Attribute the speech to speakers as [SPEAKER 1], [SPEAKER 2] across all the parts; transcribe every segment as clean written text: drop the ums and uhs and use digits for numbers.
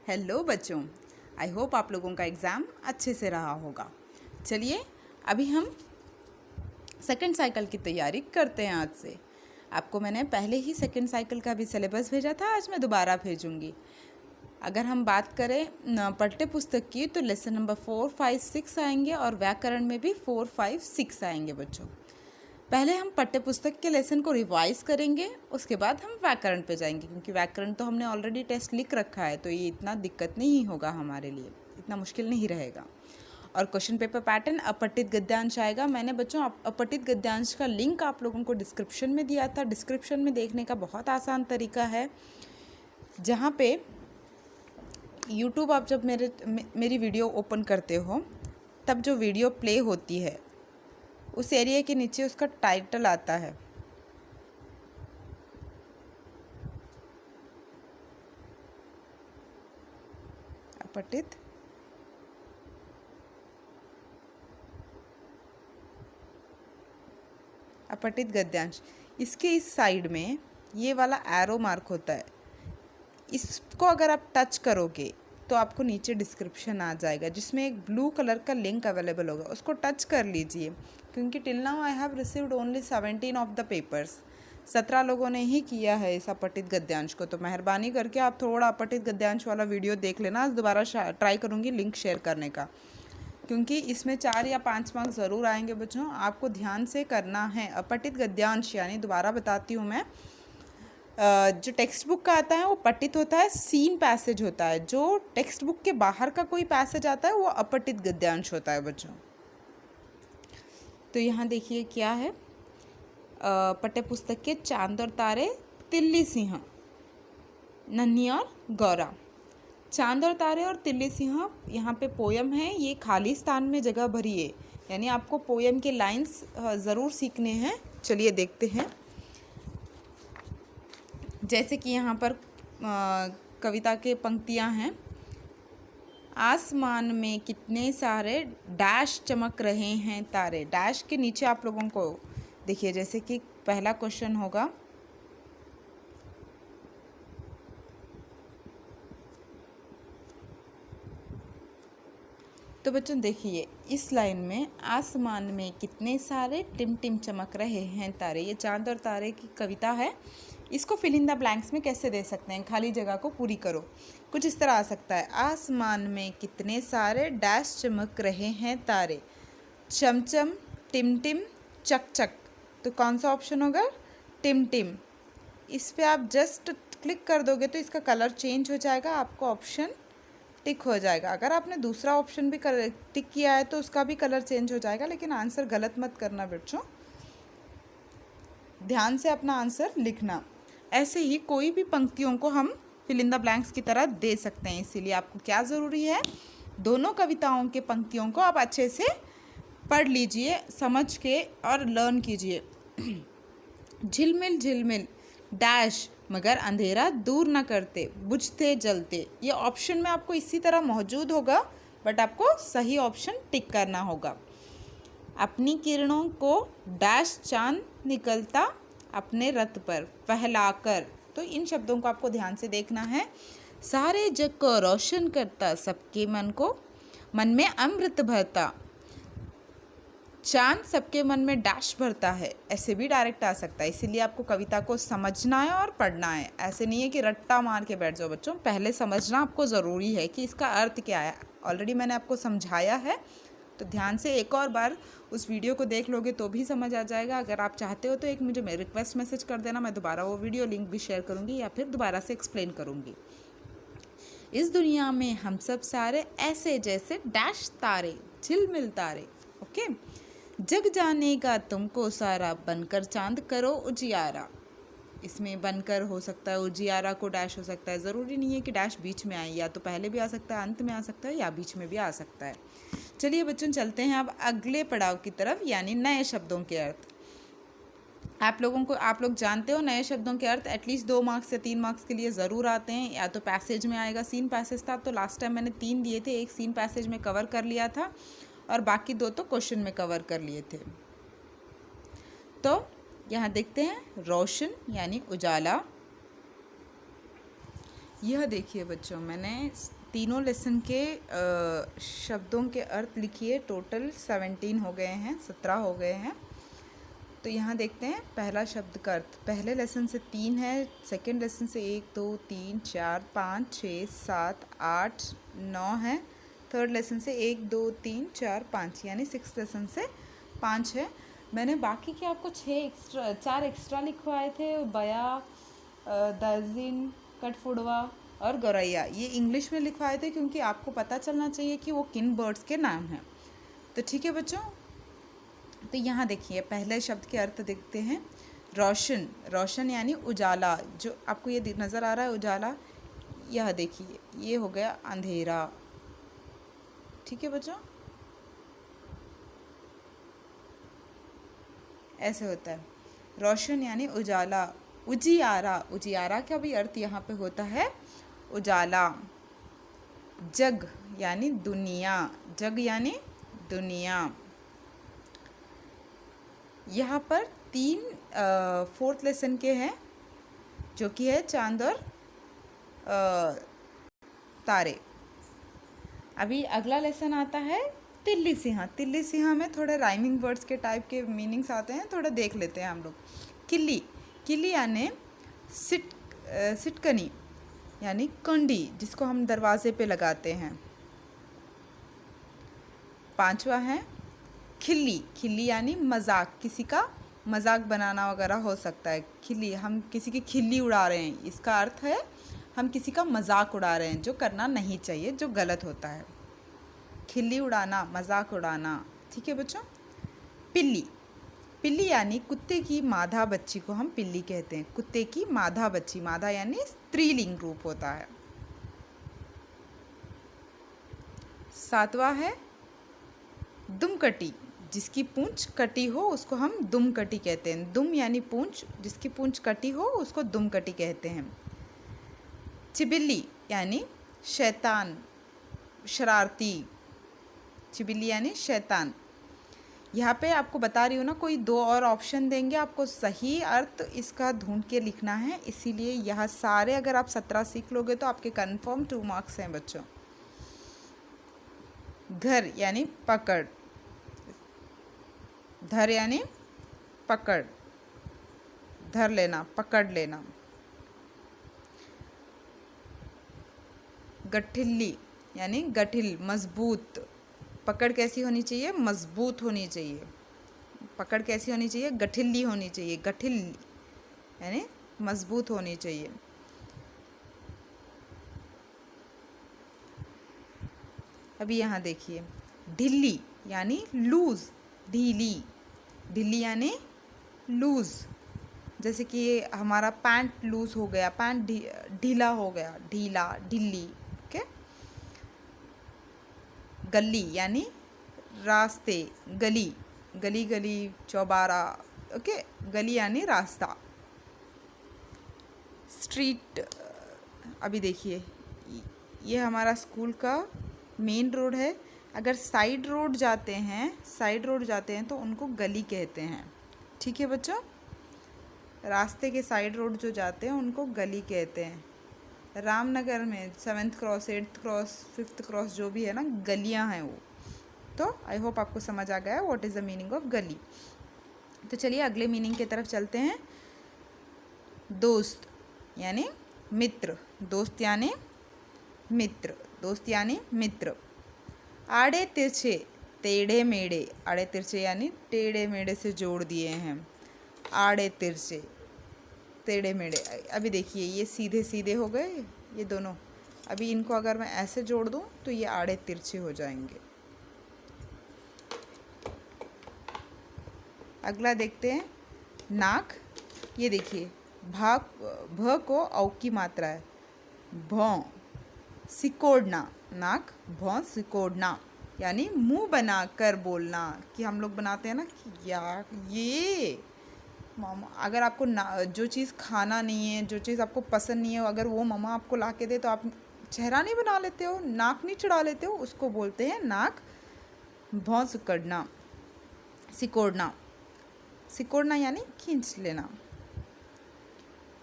[SPEAKER 1] Hello बच्चों, I hope आप लोगों का एग्ज़ाम अच्छे से रहा होगा। चलिए अभी हम सेकंड साइकिल की तैयारी करते हैं। आज से आपको मैंने पहले ही सेकंड साइकिल का भी सिलेबस भेजा था, आज मैं दोबारा भेजूंगी। अगर हम बात करें पाठ्य पुस्तक की तो लेसन नंबर 4, 5, 6 आएंगे और व्याकरण में भी 4, 5, 6 आएंगे बच्चों। पहले हम पाठ्य पुस्तक के लेसन को रिवाइज करेंगे, उसके बाद हम व्याकरण पे जाएंगे, क्योंकि व्याकरण तो हमने ऑलरेडी टेस्ट लिख रखा है, तो ये इतना दिक्कत नहीं होगा हमारे लिए, इतना मुश्किल नहीं रहेगा। और क्वेश्चन पेपर पैटर्न अपठित गद्यांश आएगा। मैंने बच्चों अपठित गद्यांश का लिंक आप लोगों को डिस्क्रिप्शन में दिया था। डिस्क्रिप्शन में देखने का बहुत आसान तरीका है, जहाँ पे यूट्यूब आप जब मेरी वीडियो ओपन करते हो तब जो वीडियो प्ले होती है उस एरिया के नीचे उसका टाइटल आता है। अपठित गद्यांश, इसके इस साइड में ये वाला एरो मार्क होता है, इसको अगर आप टच करोगे तो आपको नीचे डिस्क्रिप्शन आ जाएगा, जिसमें एक ब्लू कलर का लिंक अवेलेबल होगा, उसको टच कर लीजिए। क्योंकि till now I have received only 17 of the papers. 17 लोगों ने ही किया है इस अपठित गद्यांश को, तो मेहरबानी करके आप थोड़ा अपठित गद्यांश वाला वीडियो देख लेना। आज दोबारा ट्राई करूँगी लिंक शेयर करने का, क्योंकि इसमें 4 या 5 मार्क्स ज़रूर आएंगे बच्चों। आपको ध्यान से करना है। अपठित गद्यांश यानी, दोबारा बताती हूँ मैं, जो टेक्स्ट बुक का आता है वो पठित होता है, सीन पैसेज होता है। जो टेक्स्ट बुक के बाहर का कोई पैसेज आता है वो अपठित गद्यांश होता है बच्चों। तो यहाँ देखिए क्या है, पाठ्य पुस्तक के चांद और तारे, तिल्ली सिंह, नन्ही और गौरा। चांद और तारे और तिल्ली सिंह यहाँ पे पोयम है, ये खाली स्थान में जगह भरी है, यानी आपको पोयम के लाइंस ज़रूर सीखने हैं। चलिए देखते हैं। जैसे कि यहाँ पर कविता के पंक्तियाँ हैं। आसमान में कितने सारे डैश चमक रहे हैं तारे। डैश के नीचे आप लोगों को देखिए, जैसे कि पहला क्वेश्चन होगा, तो बच्चों देखिए इस लाइन में आसमान में कितने सारे टिम टिम चमक रहे हैं तारे, ये चांद और तारे की कविता है। इसको फिल इन द ब्लैंक्स में कैसे दे सकते हैं, खाली जगह को पूरी करो। कुछ इस तरह आ सकता है, आसमान में कितने सारे डैश चमक रहे हैं तारे, चमचम, टिम टिम, चक चक। तो कौन सा ऑप्शन होगा, टिम टिम। इस पर आप जस्ट क्लिक कर दोगे तो इसका कलर चेंज हो जाएगा, आपको ऑप्शन टिक हो जाएगा। अगर आपने दूसरा ऑप्शन भी टिक किया है तो उसका भी कलर चेंज हो जाएगा, लेकिन आंसर गलत मत करना बच्चों, ध्यान से अपना आंसर लिखना। ऐसे ही कोई भी पंक्तियों को हम फिल इन द ब्लैंक्स की तरह दे सकते हैं। इसीलिए आपको क्या ज़रूरी है, दोनों कविताओं के पंक्तियों को आप अच्छे से पढ़ लीजिए, समझ के और लर्न कीजिए। झिलमिल झिलमिल डैश मगर अंधेरा दूर न करते, बुझते जलते। ये ऑप्शन में आपको इसी तरह मौजूद होगा, बट आपको सही ऑप्शन टिक करना होगा। अपनी किरणों को डैश चांद निकलता अपने रथ पर फहलाकर। तो इन शब्दों को आपको ध्यान से देखना है। सारे जग को रोशन करता, सबके मन में अमृत भरता। चांद सबके मन में डैश भरता है, ऐसे भी डायरेक्ट आ सकता है। इसीलिए आपको कविता को समझना है और पढ़ना है। ऐसे नहीं है कि रट्टा मार के बैठ जाओ बच्चों, पहले समझना आपको ज़रूरी है कि इसका अर्थ क्या है। ऑलरेडी मैंने आपको समझाया है, तो ध्यान से एक और बार उस वीडियो को देख लोगे तो भी समझ आ जाएगा। अगर आप चाहते हो तो एक मुझे रिक्वेस्ट मैसेज कर देना, मैं दोबारा वो वीडियो लिंक भी शेयर करूँगी या फिर दोबारा से एक्सप्लेन करूँगी। इस दुनिया में हम सब सारे ऐसे जैसे डैश तारे, झिलमिल तारे। ओके, जग जानेगा तुमको सारा, बनकर चांद करो उजियारा। इसमें बनकर हो सकता है, उजियारा को डैश हो सकता है। ज़रूरी नहीं है कि डैश बीच में आए, या तो पहले भी आ सकता है, अंत में आ सकता है, या बीच में भी आ सकता है। चलिए बच्चों चलते हैं अब अगले पड़ाव की तरफ, यानी नए शब्दों के अर्थ। आप लोग जानते हो नए शब्दों के अर्थ एटलीस्ट 2 मार्क्स या 3 मार्क्स के लिए ज़रूर आते हैं। या तो पैसेज में आएगा, सीन पैसेज था तो लास्ट टाइम मैंने 3 दिए थे, एक सीन पैसेज में कवर कर लिया था और बाकी 2 तो क्वेश्चन में कवर कर लिए थे। तो यहाँ देखते हैं, रोशन यानी उजाला, यह देखिए बच्चों, मैंने तीनों लेसन के शब्दों के अर्थ लिखिए। टोटल 17 हो गए हैं, 17 हो गए हैं। तो यहाँ देखते हैं पहला शब्द का अर्थ। पहले लेसन से 3 है, सेकंड लेसन से 1 2 3 4 5 6 7 8 9 है, थर्ड लेसन से 1 2 3 4 5 यानी 6 लेसन से 5 है। मैंने बाकी के आपको 4 एक्स्ट्रा लिखवाए थे। बया, दर्जिन, कठफोड़वा और गौरैया, ये इंग्लिश में लिखवाए थे क्योंकि आपको पता चलना चाहिए कि वो किन बर्ड्स के नाम हैं। तो ठीक है बच्चों, तो यहाँ देखिए पहले शब्द के अर्थ देखते हैं। रोशन, रोशन यानी उजाला, जो आपको ये नज़र आ रहा है उजाला, यह देखिए ये हो गया अंधेरा। ठीक है बच्चों, ऐसे होता है। रोशन यानी उजाला। उजियारा, उजियारा का भी अर्थ यहाँ पे होता है उजाला। जग यानी दुनिया, जग यानी दुनिया। यहाँ पर 3 फोर्थ लेसन के हैं, जो कि है चांद और तारे। अभी अगला लेसन आता है तिल्ली सिंहा। तिल्ली सिंहा में थोड़े राइमिंग वर्ड्स के टाइप के मीनिंग्स आते हैं, थोड़ा देख लेते हैं हम लोग। किल्ली, किल्ली यानी सिटकनी यानी कंडी, जिसको हम दरवाजे पे लगाते हैं। 5वां है खिल्ली, खिल्ली यानी मजाक, किसी का मजाक बनाना वगैरह हो सकता है। खिल्ली, हम किसी की खिल्ली उड़ा रहे हैं, इसका अर्थ है हम किसी का मजाक उड़ा रहे हैं, जो करना नहीं चाहिए, जो गलत होता है। खिल्ली उड़ाना, मजाक उड़ाना। ठीक है बच्चों। पिल्ली, पिल्ली यानी कुत्ते की मादा बच्ची को हम पिल्ली कहते हैं। कुत्ते की मादा बच्ची, मादा यानी स्त्रीलिंग रूप होता है। 7वां है दुमकटी, जिसकी पूंछ कटी हो उसको हम दुमकटी कहते हैं। दुम यानी पूंछ, जिसकी पूंछ कटी हो उसको दुमकटी कहते हैं। चिबिल्ली यानी शैतान, शरारती। चिबिल्ली यानी शैतान। यहाँ पे आपको बता रही हूँ ना, कोई 2 और ऑप्शन देंगे, आपको सही अर्थ इसका ढूंढ के लिखना है। इसीलिए यह सारे अगर आप 17 सीख लोगे तो आपके कंफर्म 2 मार्क्स हैं बच्चों। घर यानी पकड़, धर यानी पकड़, धर लेना, पकड़ लेना। गठिल्ली यानी गठिल, मजबूत। पकड़ कैसी होनी चाहिए? मजबूत होनी चाहिए। पकड़ कैसी होनी चाहिए? गठिल्ली होनी चाहिए। गठिल यानी मजबूत होनी चाहिए। अभी यहाँ देखिए ढिल्ली यानी लूज, ढीली। ढिल्ली यानी लूज, जैसे कि हमारा पैंट लूज हो गया, पैंट ढीला हो गया, ढीला, ढिल्ली। ओके। गली यानी रास्ते, गली, गली गली, चौबारा। ओके, गली यानी रास्ता। स्ट्रीट, अभी देखिए ये हमारा स्कूल का मेन रोड है। अगर साइड रोड जाते हैं, साइड रोड जाते हैं तो उनको गली कहते हैं। ठीक है बच्चों, रास्ते के साइड रोड जो जाते हैं उनको गली कहते हैं। रामनगर में 7th cross, 8th cross, 5th cross जो भी है ना, गलियां हैं वो। तो आई होप आपको समझ आ गया what is the meaning of गली। तो चलिए अगले मीनिंग की तरफ चलते हैं। दोस्त यानी मित्र, दोस्त यानी मित्र, दोस्त यानी मित्र। आड़े तिरछे, टेढ़े मेढ़े, आड़े तिरछे यानी टेढ़े मेढ़े से जोड़ दिए हैं। आड़े तिरछे, टेढ़े मेढ़े। अभी देखिए ये सीधे सीधे हो गए ये दोनों। अभी इनको अगर मैं ऐसे जोड़ दूं तो ये आड़े तिरछे हो जाएंगे। अगला देखते हैं नाक। ये देखिए भ को औ की मात्रा है, भौं, सिकोड़ना। नाक, भौं, सिकोड़ना यानी मुंह बनाकर बोलना, कि हम लोग बनाते हैं ना कि यार ये मामा, अगर आपको जो चीज़ खाना नहीं है, जो चीज़ आपको पसंद नहीं है, अगर वो मामा आपको ला के दे तो आप चेहरा नहीं बना लेते हो, नाक नहीं चढ़ा लेते हो, उसको बोलते हैं नाक। भौं सिकोड़ना, सिकोड़ना, सिकोड़ना यानी खींच लेना।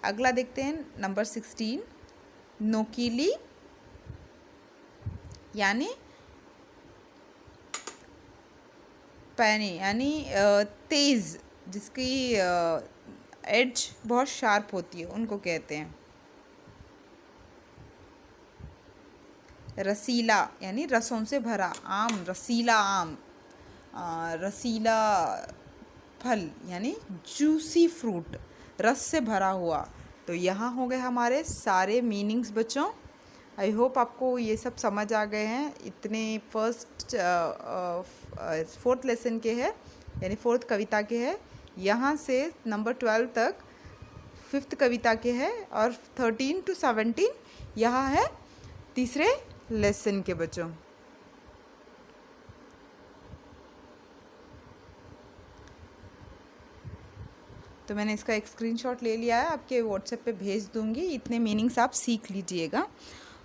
[SPEAKER 1] अगला देखते हैं नंबर 16 नोकीली यानी पैनी यानी तेज़, जिसकी एज बहुत शार्प होती है, उनको कहते हैं। रसीला यानी रसों से भरा, आम रसीला आम। रसीला फल यानी जूसी फ्रूट, रस से भरा हुआ। तो यहाँ हो गए हमारे सारे मीनिंग्स बच्चों। आई होप आपको ये सब समझ आ गए हैं। इतने फोर्थ लेसन के हैं, यानी फोर्थ कविता के हैं। यहाँ से नंबर 12 तक फिफ्थ कविता के हैं, और 13 to 17 यहाँ है तीसरे लेसन के बच्चों। तो मैंने इसका एक स्क्रीनशॉट ले लिया है, आपके व्हाट्सएप पे भेज दूँगी। इतने मीनिंग्स आप सीख लीजिएगा।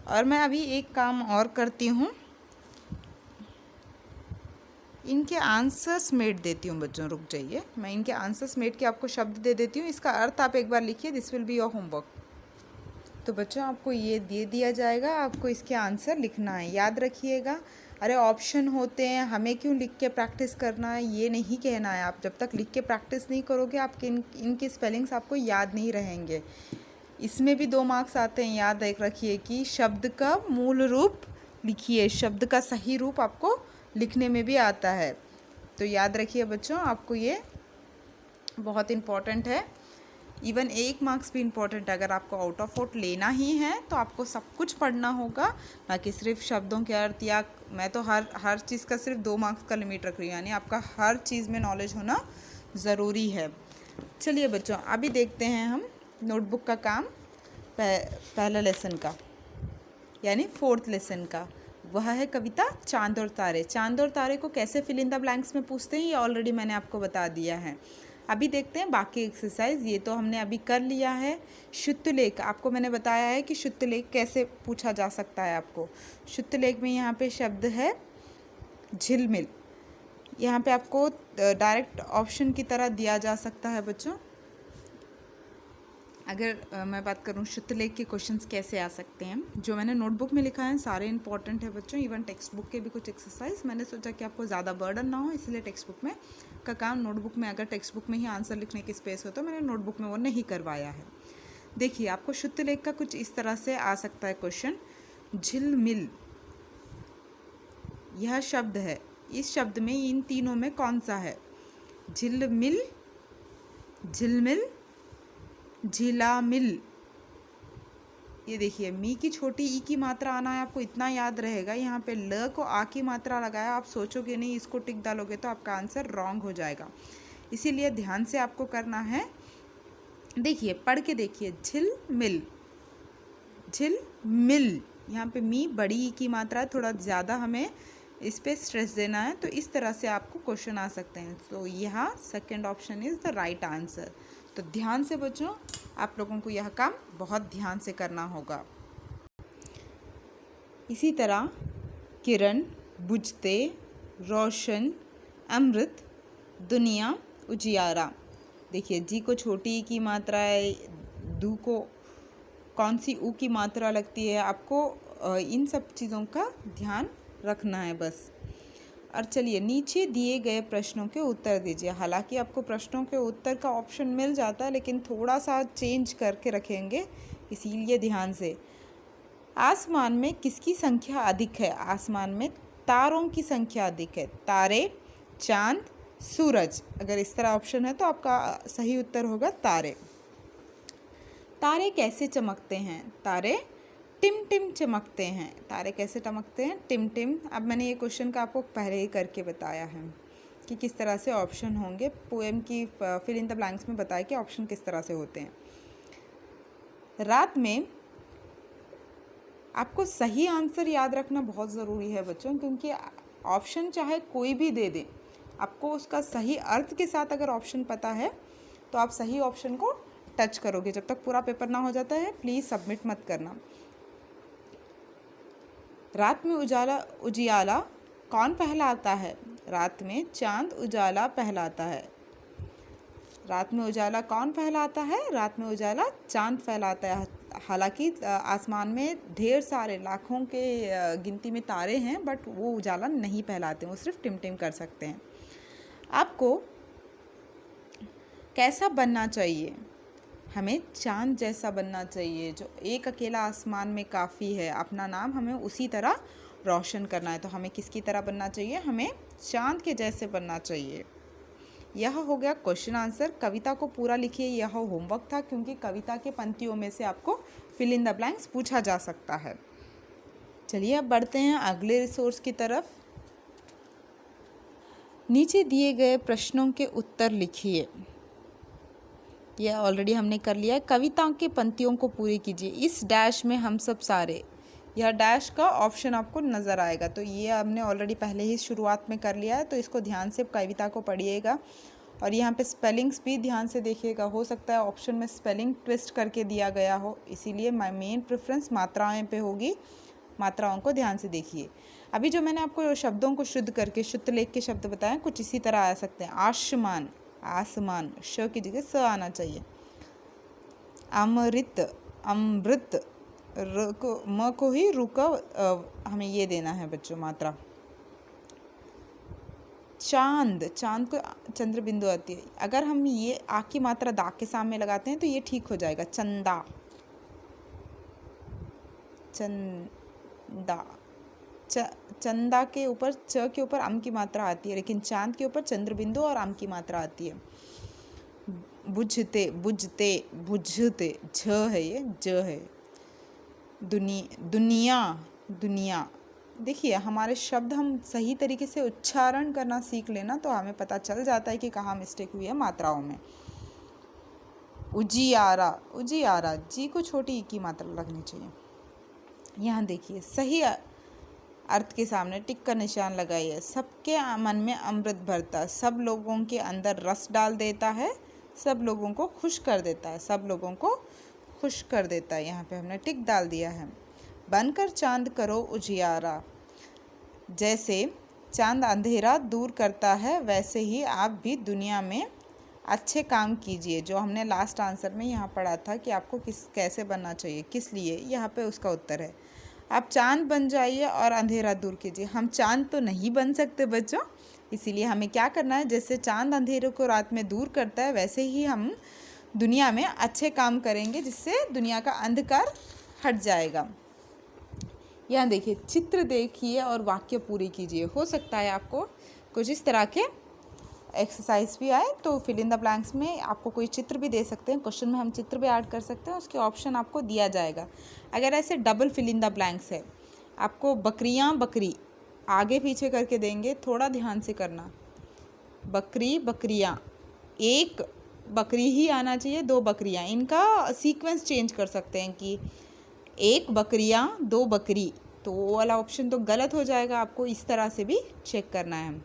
[SPEAKER 1] और मैं अभी एक काम और करती हूँ, इनके आंसर्स मेट देती हूँ बच्चों। रुक जाइए, मैं इनके आंसर्स मेट के आपको शब्द दे देती हूँ, इसका अर्थ आप एक बार लिखिए। This will be your homework. तो बच्चों आपको ये दे दिया जाएगा, आपको इसके आंसर लिखना है। याद रखिएगा, अरे ऑप्शन होते हैं, हमें क्यों लिख के प्रैक्टिस करना है, ये नहीं कहना है। आप जब तक लिख के प्रैक्टिस नहीं करोगे, आपके इनकी स्पेलिंग्स आपको याद नहीं रहेंगे। इसमें भी 2 मार्क्स आते हैं। याद रखिए कि शब्द का मूल रूप लिखिए, शब्द का सही रूप आपको लिखने में भी आता है। तो याद रखिए बच्चों, आपको ये बहुत इम्पॉर्टेंट है। इवन 1 मार्क्स भी इम्पॉर्टेंट है। अगर आपको आउट ऑफ आउट लेना ही है तो आपको सब कुछ पढ़ना होगा, ना कि सिर्फ शब्दों के अर्थ। या मैं तो हर चीज़ का सिर्फ 2 मार्क्स का लिमिट रख रही हूँ, यानी आपका हर चीज़ में नॉलेज होना ज़रूरी है। चलिए बच्चों, अभी देखते हैं हम नोटबुक का काम पहला लेसन का, यानी फोर्थ लेसन का। वह है कविता चांद और तारे। चांद और तारे को कैसे फिल इन द ब्लैंक्स में पूछते हैं, ये ऑलरेडी मैंने आपको बता दिया है। अभी देखते हैं बाकी एक्सरसाइज। ये तो हमने अभी कर लिया है। शुद्धलेख, आपको मैंने बताया है कि शुद्धलेख कैसे पूछा जा सकता है आपको। शुद्धलेख में यहाँ पे शब्द है झिलमिल। यहाँ पे आपको डायरेक्ट ऑप्शन की तरह दिया जा सकता है बच्चों। अगर मैं बात करूँ शुद्धलेख के क्वेश्चंस कैसे आ सकते हैं, जो मैंने नोटबुक में लिखा है सारे इंपॉर्टेंट है बच्चों। इवन टेक्स्ट बुक के भी कुछ एक्सरसाइज मैंने सोचा कि आपको ज़्यादा बर्डन ना हो, इसलिए टेक्स्ट बुक में का काम नोटबुक में, अगर टेक्स्ट बुक में ही आंसर लिखने की स्पेस हो तो मैंने नोटबुक में वो नहीं करवाया है। देखिए, आपको शुद्धलेख का कुछ इस तरह से आ सकता है क्वेश्चन। झिलमिल यह शब्द है, इस शब्द में इन तीनों में कौन सा है? झिलमिल, झिलमिल, झिलामिल। ये देखिए, मी की छोटी ई की मात्रा आना है, आपको इतना याद रहेगा। यहाँ पे ल को आ की मात्रा लगाया, आप सोचोगे नहीं, इसको टिक डालोगे तो आपका आंसर रॉन्ग हो जाएगा। इसीलिए ध्यान से आपको करना है। देखिए, पढ़ के देखिए, झिलमिल, झिलमिल। यहाँ पे मी बड़ी ई की मात्रा है, थोड़ा ज़्यादा हमें इस पर स्ट्रेस देना है। तो इस तरह से आपको क्वेश्चन आ सकते हैं। तो यहाँ second option is the right answer. तो ध्यान से बच्चों, आप लोगों को यह काम बहुत ध्यान से करना होगा। इसी तरह किरण, बुझते, रोशन, अमृत, दुनिया, उजियारा। देखिए, जी को छोटी ई की मात्रा है, दू को कौन सी ऊ की मात्रा लगती है, आपको इन सब चीज़ों का ध्यान रखना है बस। और चलिए, नीचे दिए गए प्रश्नों के उत्तर दीजिए। हालांकि आपको प्रश्नों के उत्तर का ऑप्शन मिल जाता है, लेकिन थोड़ा सा चेंज करके रखेंगे, इसीलिए ध्यान से। आसमान में किसकी संख्या अधिक है? आसमान में तारों की संख्या अधिक है। तारे, चांद, सूरज। अगर इस तरह ऑप्शन है तो आपका सही उत्तर होगा तारे। तारे कैसे चमकते हैं? तारे टिम टिम चमकते हैं। तारे कैसे चमकते हैं? टिम टिम। अब मैंने ये क्वेश्चन का आपको पहले ही करके बताया है कि किस तरह से ऑप्शन होंगे। पोएम की फिल इन द ब्लैंक्स में बताया कि ऑप्शन किस तरह से होते हैं। रात में आपको सही आंसर याद रखना बहुत ज़रूरी है बच्चों, क्योंकि ऑप्शन चाहे कोई भी दे दे, आपको उसका सही अर्थ के साथ अगर ऑप्शन पता है तो आप सही ऑप्शन को टच करोगे। जब तक पूरा पेपर ना हो जाता है, प्लीज़ सबमिट मत करना। रात में उजियाला कौन पहलाता है? रात में चांद उजाला पहलाता है। रात में उजाला कौन फैलाता है? रात में उजाला चांद फैलाता है। हालांकि आसमान में ढेर सारे लाखों के गिनती में तारे हैं, बट वो उजाला नहीं फैलाते, वो सिर्फ टिमटिम कर सकते हैं। आपको कैसा बनना चाहिए? हमें चांद जैसा बनना चाहिए, जो एक अकेला आसमान में काफ़ी है। अपना नाम हमें उसी तरह रोशन करना है। तो हमें किसकी तरह बनना चाहिए? हमें चांद के जैसे बनना चाहिए। यह हो गया क्वेश्चन आंसर। कविता को पूरा लिखिए, यह होमवर्क था, क्योंकि कविता के पंक्तियों में से आपको फिल इन द ब्लैंक्स पूछा जा सकता है। चलिए अब बढ़ते हैं अगले रिसोर्स की तरफ। नीचे दिए गए प्रश्नों के उत्तर लिखिए। यह ऑलरेडी हमने कर लिया है। कविता के पंक्तियों को पूरी कीजिए। इस डैश में हम सब सारे, यह डैश का ऑप्शन आपको नज़र आएगा। तो ये हमने ऑलरेडी पहले ही शुरुआत में कर लिया है, तो इसको ध्यान से कविता को पढ़िएगा और यहाँ पे स्पेलिंग्स भी ध्यान से देखिएगा। हो सकता है ऑप्शन में स्पेलिंग ट्विस्ट करके दिया गया हो, इसीलिए मेन प्रेफरेंस मात्राएं पे होगी। मात्राओं को ध्यान से देखिए। अभी जो मैंने आपको शब्दों को शुद्ध करके शुद्ध लेख के शब्द बताए, कुछ इसी तरह आ सकते हैं। आसमान, आसमान, श की जगह स आना चाहिए। अमृत, अमृत, म को ही रुक हमें ये देना है बच्चों मात्रा। चांद, चांद को चंद्र बिंदु आती है। अगर हम ये आ की मात्रा दा के सामने लगाते हैं तो ये ठीक हो जाएगा। चंदा, चंदा, चंदा के ऊपर च के ऊपर अम की मात्रा आती है, लेकिन चांद के ऊपर चंद्र बिंदु और अम की मात्रा आती है। बुझते, बुझते, बुझते, झ है, ये ज है। दुनिया, दुनिया। देखिए हमारे शब्द हम सही तरीके से उच्चारण करना सीख लेना तो हमें पता चल जाता है कि कहाँ मिस्टेक हुई है मात्राओं में। उजियारा, उजियारा, जी को छोटी ई की मात्रा लगनी चाहिए। यहाँ देखिए सही अर्थ के सामने टिक का निशान लगाइए। सबके मन में अमृत भरता, सब लोगों के अंदर रस डाल देता है, सब लोगों को खुश कर देता है, सब लोगों को खुश कर देता है। यहाँ पे हमने टिक डाल दिया है। बनकर चांद करो उजियारा, जैसे चांद अंधेरा दूर करता है वैसे ही आप भी दुनिया में अच्छे काम कीजिए। जो हमने लास्ट आंसर में यहाँ पढ़ा था कि आपको कैसे बनना चाहिए, किस लिए, यहाँ पे उसका उत्तर है। आप चांद बन जाइए और अंधेरा दूर कीजिए। हम चांद तो नहीं बन सकते बच्चों, इसीलिए हमें क्या करना है, जैसे चांद अंधेरे को रात में दूर करता है वैसे ही हम दुनिया में अच्छे काम करेंगे, जिससे दुनिया का अंधकार हट जाएगा। यहाँ देखिए चित्र देखिए और वाक्य पूरी कीजिए। हो सकता है आपको कुछ इस तरह के एक्सरसाइज भी आए, तो फिल इन द ब्लैंक्स में आपको कोई चित्र भी दे सकते हैं। क्वेश्चन में हम चित्र भी ऐड कर सकते हैं, उसके ऑप्शन आपको दिया जाएगा। अगर ऐसे double fill in the blanks है, आपको बकरियाँ, बकरी आगे पीछे करके देंगे, थोड़ा ध्यान से करना। बकरी, बकरियाँ, एक बकरी ही आना चाहिए, दो बकरियाँ, इनका सीक्वेंस चेंज कर सकते हैं कि एक बकरियाँ, दो बकरी, तो वो वाला ऑप्शन तो गलत हो जाएगा। आपको इस तरह से भी चेक करना है।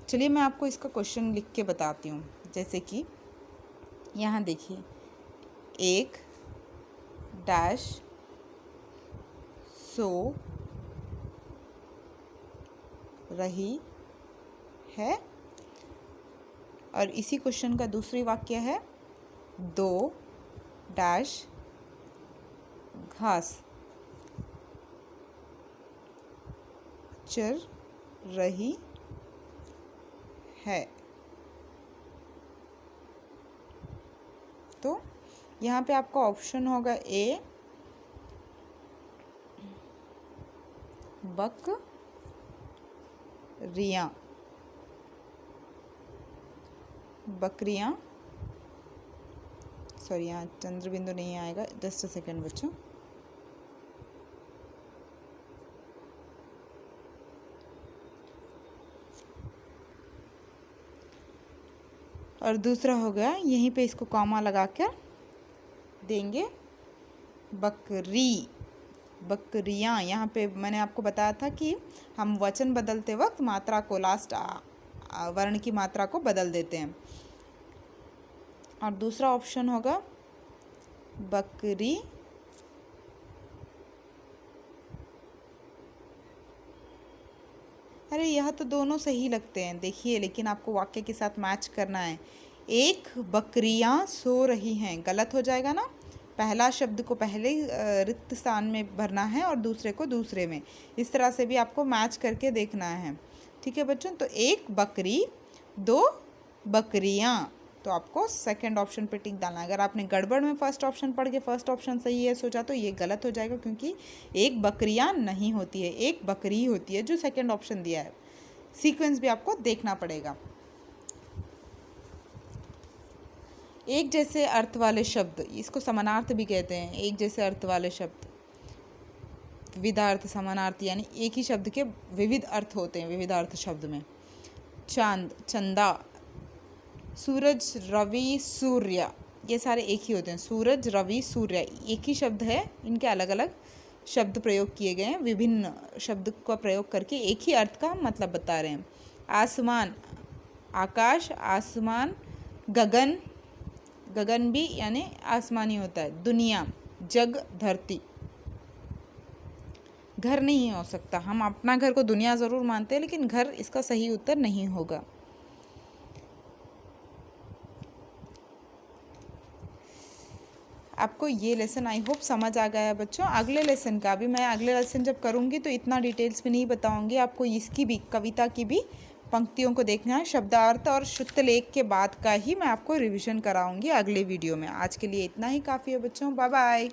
[SPEAKER 1] चलिए मैं आपको इसका क्वेश्चन लिख के बताती हूँ। जैसे कि यहाँ देखिए, एक डैश सो रही है, और इसी क्वेश्चन का दूसरी वाक्य है, दो डैश घास चर रही है। तो यहाँ पे आपका ऑप्शन होगा ए, बकरियाँ, बकरियाँ, सॉरी यहाँ चंद्र बिंदु नहीं आएगा, जस्ट अ सेकेंड बच्चों। और दूसरा हो गया, यहीं पे इसको कॉमा लगा कर देंगे, बकरी, बकरियाँ। यहाँ पे मैंने आपको बताया था कि हम वचन बदलते वक्त मात्रा को, लास्ट वर्ण की मात्रा को बदल देते हैं। और दूसरा ऑप्शन होगा बकरी, अरे यह तो दोनों सही लगते हैं देखिए, लेकिन आपको वाक्य के साथ मैच करना है। एक बकरियां सो रही हैं, गलत हो जाएगा ना। पहला शब्द को पहले रिक्त स्थान में भरना है और दूसरे को दूसरे में। इस तरह से भी आपको मैच करके देखना है। ठीक है बच्चों, तो एक बकरी, दो बकरियां, तो आपको सेकंड ऑप्शन पे टिक डालना है। अगर आपने गड़बड़ में फर्स्ट ऑप्शन पढ़ के फर्स्ट ऑप्शन सही है सोचा तो ये गलत हो जाएगा, क्योंकि एक बकरियां नहीं होती है, एक बकरी होती है जो सेकंड ऑप्शन दिया है। सीक्वेंस भी आपको देखना पड़ेगा। एक जैसे अर्थ वाले शब्द, इसको समानार्थ भी कहते हैं। एक जैसे अर्थ वाले शब्द, विविधार्थ, समानार्थ, यानी एक ही शब्द के विविध अर्थ होते हैं विविधार्थ शब्द में। चांद, चंदा, सूरज, रवि, सूर्य, ये सारे एक ही होते हैं। सूरज, रवि, सूर्य एक ही शब्द है, इनके अलग अलग शब्द प्रयोग किए गए हैं। विभिन्न शब्द का प्रयोग करके एक ही अर्थ का मतलब बता रहे हैं। आसमान, आकाश, आसमान, गगन, गगन भी यानी आसमानी होता है। दुनिया, जग, धरती। घर नहीं हो सकता, हम अपना घर को दुनिया ज़रूर मानते हैं, लेकिन घर इसका सही उत्तर नहीं होगा। आपको ये लेसन आई होप समझ आ गया है बच्चों। अगले लेसन का भी मैं अगले लेसन जब करूँगी तो इतना डिटेल्स में नहीं बताऊँगी आपको। इसकी भी, कविता की भी पंक्तियों को देखना है, शब्दार्थ और शुद्ध लेख के बाद का ही मैं आपको रिवीजन कराऊंगी अगले वीडियो में। आज के लिए इतना ही काफ़ी है बच्चों। Bye bye.